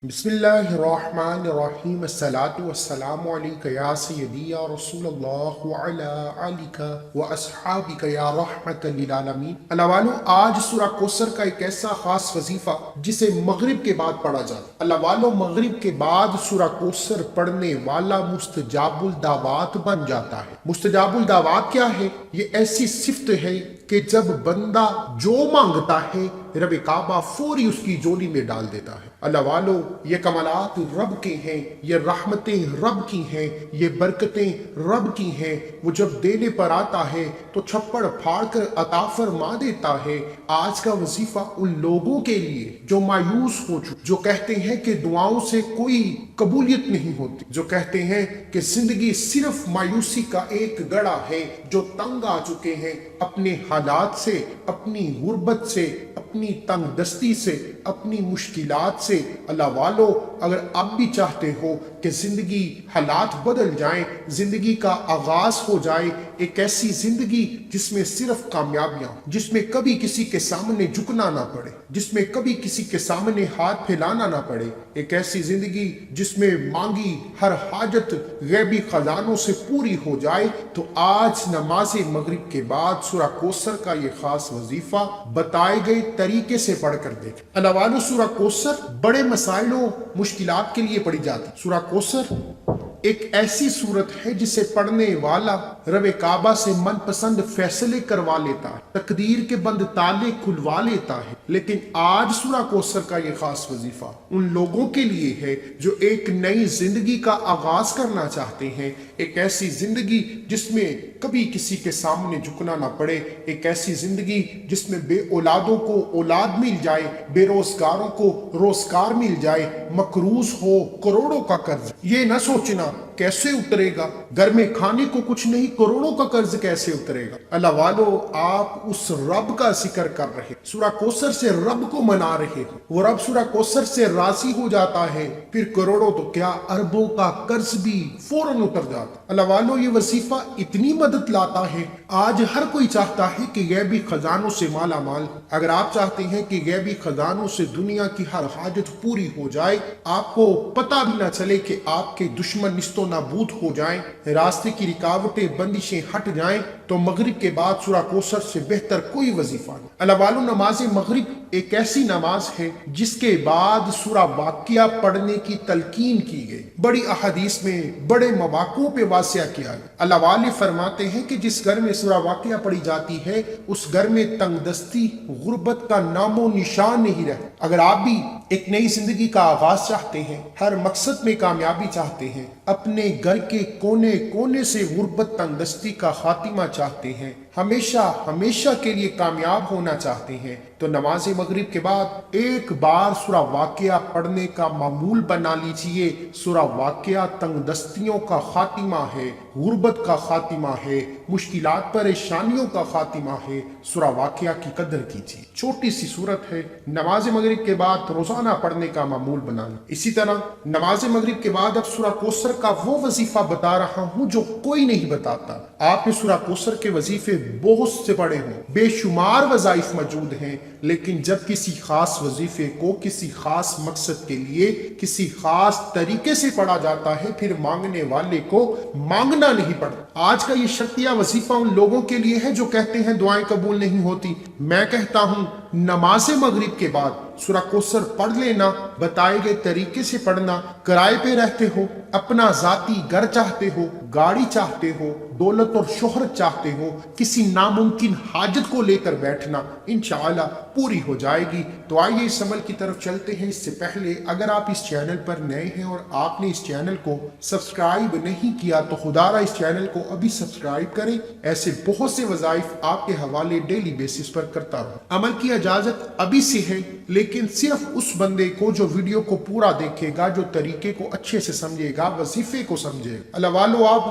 बिस्मिल्लाहिर्रहमानिर्रहीम अस्सलातु वस्सलामु अलैका या सय्यदी या रसूल अल्लाह व अला आलिका व अस्हाबिका या रहमतल लिल आलमीन। अल्लाह वालो, आज सूरह कौसर का एक ऐसा खास वजीफा जिसे मगरिब के बाद पढ़ा जाता। अल्लाह वालो, मगरिब के बाद सूरह कौसर पढ़ने वाला मुस्तजाबुल दावात बन जाता है। मुस्तजाबुल दावात क्या है? ये ऐसी सिफ्त है कि जब बंदा जो मांगता है रब काबा फौरी उसकी जोली में डाल देता है। अल्लाह वालो, ये कमालात रब के हैं, ये रहमतें रब की हैं, ये बरकतें रब की हैं। वो जब देने पर आता है तो छप्पड़ फाड़ कर अता फरमा देता है। आज का वजीफा उन लोगों के लिए जो मायूस हो चुके, जो कहते हैं कि दुआओं से कोई कबूलियत नहीं होती, जो कहते हैं कि जिंदगी सिर्फ मायूसी का एक गड़ा है, जो तंग आ चुके हैं अपने हालात से, अपनी गुर्बत से, अपनी तंगदस्ती से, अपनी मुश्किलात से। अल्लाह वालो, अगर आप भी चाहते हो कि जिंदगी हालात बदल जाएं, जिंदगी का आगाज हो जाए, एक ऐसी जिंदगी जिसमें सिर्फ कामयाबियां, जिसमें कभी किसी के सामने झुकना ना पड़े, जिसमें कभी किसी के सामने हाथ फैलाना ना पड़े, एक ऐसी जिंदगी जिसमें मांगी हर हाजत गैबी खजानों से पूरी हो जाए, तो आज नमाज मगरिब के बाद सूरह कौसर का ये खास वजीफा बताए गए तरीके से पढ़कर देखें। अल्लाह वालों, सूरह कौसर बड़े मसाइलों मुश्किलात के लिए पढ़ी जाती है। सूरह कौसर एक ऐसी सूरत है जिसे पढ़ने वाला रब काबा से मनपसंद फैसले करवा लेता है, तकदीर के बंद ताले खुलवा लेता है। लेकिन आज सूरह कौसर का ये खास वजीफा उन लोगों के लिए है जो एक नई जिंदगी का आगाज करना चाहते हैं, एक ऐसी जिंदगी जिसमें कभी किसी के सामने झुकना ना पड़े, एक ऐसी जिंदगी जिसमें बे औलादों को औलाद मिल जाए, बेरोजगारों को रोजगार मिल जाए, मकरूज हो करोड़ों का कर्ज। ये ना सोचना कैसे उतरेगा, घर में खाने को कुछ नहीं, करोड़ों का कर्ज कैसे उतरेगा। अल्लाह वालो, आप उस रब का जिक्र कर रहे, सूरह कौसर से रब को मना रहे हो, वो रब सूरह कौसर से राजी हो जाता है, फिर करोड़ों तो क्या अरबों का कर्ज भी फौरन उतर जाता। अल्लाह वालो, ये वजीफा इतनी मदद लाता है। आज हर कोई चाहता है कि गैबी खजानों से माला माल। अगर आप चाहते हैं कि गैबी खजानों से दुनिया की हर हाजत पूरी हो जाए, आपको पता भी ना चले कि आपके दुश्मन निस्तो नाबूद हो जाएं, रास्ते की रुकावटें बंदिशें हट जाएं, तो मगरिब के बाद सूरह कौसर से बेहतर कोई वजीफा नहीं। अल्लाह वालों, नमाज मगरिब एक ऐसी नमाज है जिसके बाद सूरह वाक़िया पढ़ने की तलकीन की गई। बड़ी अहदीस में बड़े मवाक़ों पे वाक़िया किया गया। अल्लाह वाले फरमाते हैं कि जिस घर में सूरह वाक़िया पढ़ी जाती है उस घर में तंगदस्ती गुर्बत का नामो निशान नहीं रहता। अगर आप भी एक नई जिंदगी का आगाज चाहते हैं, हर मकसद में कामयाबी चाहते हैं, अपने घर के कोने कोने से गुर्बत तंगदस्ती का खातिमा चाहते हैं, हमेशा हमेशा के लिए कामयाब होना चाहते हैं, तो नमाज मगरिब के बाद एक बार सूरह वाक़िया पढ़ने का मामूल बना लीजिए। सूरह वाक़िया तंगदस्तियों का खातिमा है, गुर्बत का खातिमा है, मुश्किलात परेशानियों का खातिमा है। सूरह वाक़िया की कदर कीजिए। छोटी सी सूरत है, नमाज मगरिब के बाद रोजाना पढ़ने का मामूल बनाना। इसी तरह नमाज मगरिब के बाद अब सूरह कौसर का वो वजीफा बता रहा हूँ जो कोई नहीं बताता। आपने सूरह कौसर के वजीफे बहुत से पढ़े हों, बेशुमार वज़ाइफ मौजूद हैं, लेकिन जब किसी खास वजीफे को किसी खास मकसद के लिए किसी खास तरीके से पढ़ा जाता है, फिर मांगने वाले को मांगना नहीं पड़ता। आज का ये शर्तिया वजीफा उन लोगों के लिए है जो कहते हैं दुआएं कबूल नहीं होती। मैं कहता हूं, नमाज मगरिब के बाद सूरह कौसर पढ़ लेना, बताए गए तरीके से पढ़ना। किराए पे रहते हो, अपना जाती घर चाहते हो, गाड़ी चाहते हो, दौलत और शोहरत चाहते हो, किसी नामुमकिन हाजत को लेकर बैठना इंशाअल्लाह पूरी हो जाएगी। तो आइए इस अमल की तरफ चलते हैं। इससे पहले अगर आप इस चैनल पर नए हैं और आपने इस चैनल को सब्सक्राइब नहीं किया तो खुदारा इस चैनल को अभी सब्सक्राइब करें। ऐसे बहुत से वज़ाइफ आपके हवाले डेली बेसिस पर करता रहूं। अमल की इजाजत अभी से है, लेकिन सिर्फ उस बंदे को जो वीडियो को पूरा देखेगा, जो तरीके को अच्छे से समझेगा, वजीफे को समझेगा। अल्लाह वालों, आप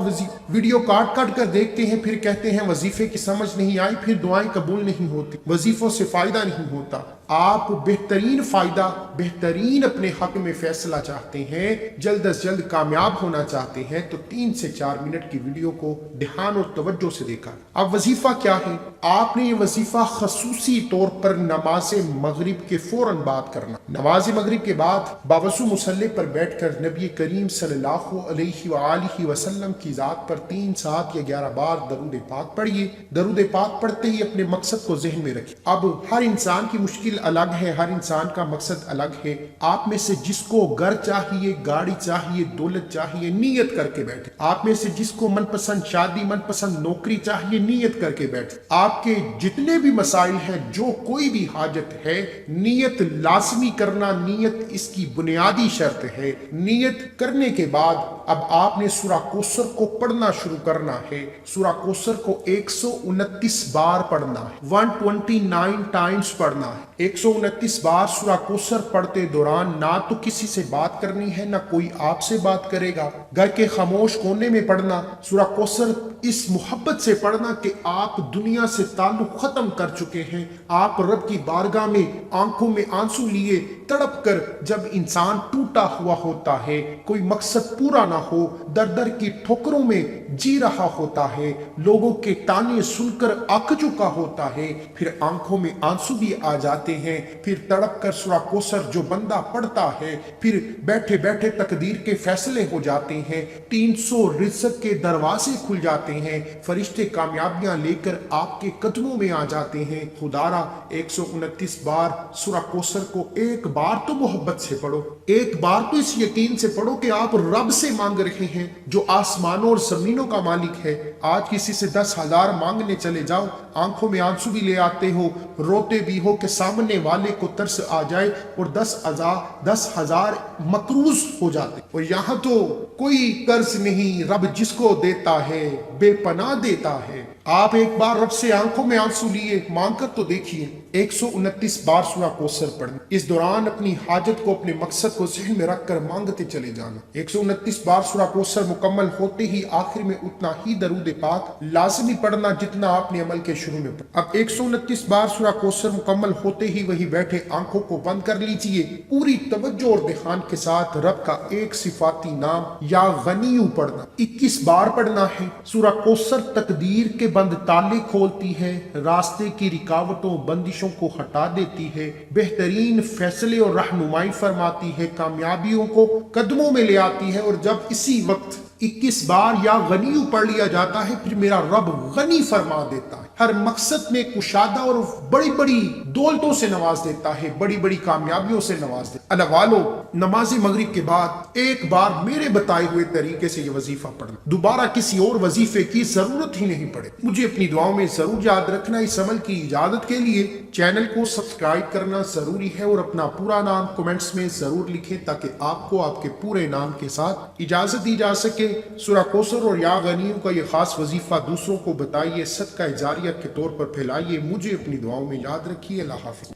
वीडियो काट काट कर देखते हैं, फिर कहते हैं वजीफे की समझ नहीं आई, फिर दुआएं कबूल नहीं होती, वजीफों से फायदा नहीं होता। آپ بہترین فائدہ، بہترین اپنے حق میں فیصلہ چاہتے ہیں، جلد از جلد کامیاب ہونا چاہتے ہیں، تو 3 سے 4 منٹ کی ویڈیو کو دھیان اور توجہ سے دیکھا۔ اب وظیفہ کیا ہے؟ آپ نے یہ وظیفہ خصوصی طور پر نماز مغرب کے فوراً بعد کرنا۔ نماز مغرب کے بعد باوضو مصلی پر بیٹھ کر نبی کریم صلی اللہ علیہ وآلہ وسلم کی ذات پر 3، 7 یا 11 بار درود پاک پڑھیے۔ درود پاک پڑھتے ہی اپنے مقصد کو ذہن میں رکھیں۔ اب ہر انسان کی مشکل الگ ہے، ہر انسان کا مقصد الگ ہے۔ آپ میں سے جس کو گھر چاہیے، گاڑی چاہیے، دولت چاہیے، نیت کر کے بیٹھے۔ آپ میں سے جس کو من پسند شادی، من پسند نوکری چاہیے، نیت کر کے بیٹھے۔ آپ کے جتنے بھی مسائل ہیں، جو کوئی بھی حاجت ہے، نیت لازمی کرنا، نیت اس کی بنیادی شرط ہے۔ نیت کرنے کے بعد اب آپ نے سورہ کوثر کو پڑھنا شروع کرنا ہے۔ سورہ کوثر کو 129 بار پڑھنا ہے، 129 ٹائمز پڑھنا ہے۔ 129 بار سورہ کوثر پڑھتے دوران نہ تو کسی سے بات کرنی ہے، نہ کوئی آپ سے بات کرے گا۔ گھر کے خاموش کونے میں پڑھنا سورہ کوثر، اس محبت سے پڑھنا کہ آپ دنیا سے تعلق ختم کر چکے ہیں۔ آپ رب کی بارگاہ میں آنکھوں میں آنسو لیے تڑپ کر، جب انسان ٹوٹا ہوا ہوتا ہے، کوئی مقصد پورا نہ ہو، در در کی ٹھوکروں میں جی رہا ہوتا ہے، لوگوں کے تانے سن کر اک چکا ہوتا ہے، پھر آنکھوں میں آنسو بھی آ جاتے ہیں، پھر تڑپ کر سورہ کوثر جو بندہ پڑھتا ہے، پھر بیٹھے بیٹھے تقدیر کے فیصلے ہو جاتے ہیں، 300 رزق کے دروازے کھل جاتے ہیں، فرشتے کامیابیاں لے کر آپ کے قدموں میں آ جاتے ہیں۔ خدارا 129 بار سورہ کوثر کو ایک بار تو محبت سے پڑھو، ایک بار تو اس یقین سے پڑھو کہ آپ رب سے مانگ رہے ہیں جو آسمانوں اور زمینوں کا مالک ہے۔ آج کسی سے 10,000 مانگنے چلے جاؤ، آنکھوں میں آنسو بھی لے آتے ہو، روتے بھی ہو کہ سامنے والے کو ترس آ جائے، اور 10,000 مقروض ہو جاتے۔ اور یہاں تو کوئی قرض نہیں، رب جس کو دیتا ہے بے پناہ دیتا ہے۔ آپ ایک بار رب سے آنکھوں میں آنسو لیے مانگ کر تو دیکھیے۔ 129 بار سورہ کوثر پڑھنا، اس دوران اپنی حاجت کو، اپنے مقصد کو ذہن میں رکھ کر مانگتے چلے جانا۔ 129 بار سورہ کوثر مکمل ہوتے ہی آخر میں اتنا ہی درود پاک لازمی پڑھنا جتنا آپ نے عمل کے شروع میں پڑھا۔ اب 129 بار سورہ کوثر مکمل ہوتے ہی وہی بیٹھے آنکھوں کو بند کر لیجئے، پوری توجہ اور دھیان کے ساتھ رب کا ایک صفاتی نام یا غنیو پڑھنا 21 بار پڑھنا ہے۔ سورہ کوثر تقدیر کے بند تالے کھولتی ہے، راستے کی رکاوٹوں بندشوں کو ہٹا دیتی ہے، بہترین فیصلے اور رہنمائی فرماتی ہے، کامیابیوں کو قدموں میں لے آتی ہے۔ اور جب اسی وقت 21 بار یا غنیو پڑھ لیا جاتا ہے، پھر میرا رب غنی فرما دیتا ہے، ہر مقصد میں کشادہ اور بڑی بڑی دولتوں سے نواز دیتا ہے، بڑی بڑی کامیابیوں سے نواز دیتا ہے۔ اللہ والو، نماز مغرب کے بعد ایک بار میرے بتائے ہوئے طریقے سے یہ وظیفہ پڑھنا، دوبارہ کسی اور وظیفے کی ضرورت ہی نہیں پڑے۔ مجھے اپنی دعاؤں میں ضرور یاد رکھنا۔ اس عمل کی اجازت کے لیے چینل کو سبسکرائب کرنا ضروری ہے، اور اپنا پورا نام کمنٹس میں ضرور لکھیں تاکہ آپ کو آپ کے پورے نام کے ساتھ اجازت دی جا سکے۔ سورہ کوثر اور یا غنیوں کا یہ خاص وظیفہ دوسروں کو بتائیے، صدقہ جاریہ کے طور پر پھیلائیے۔ مجھے اپنی دعاؤں میں یاد رکھیے۔ اللہ حافظ۔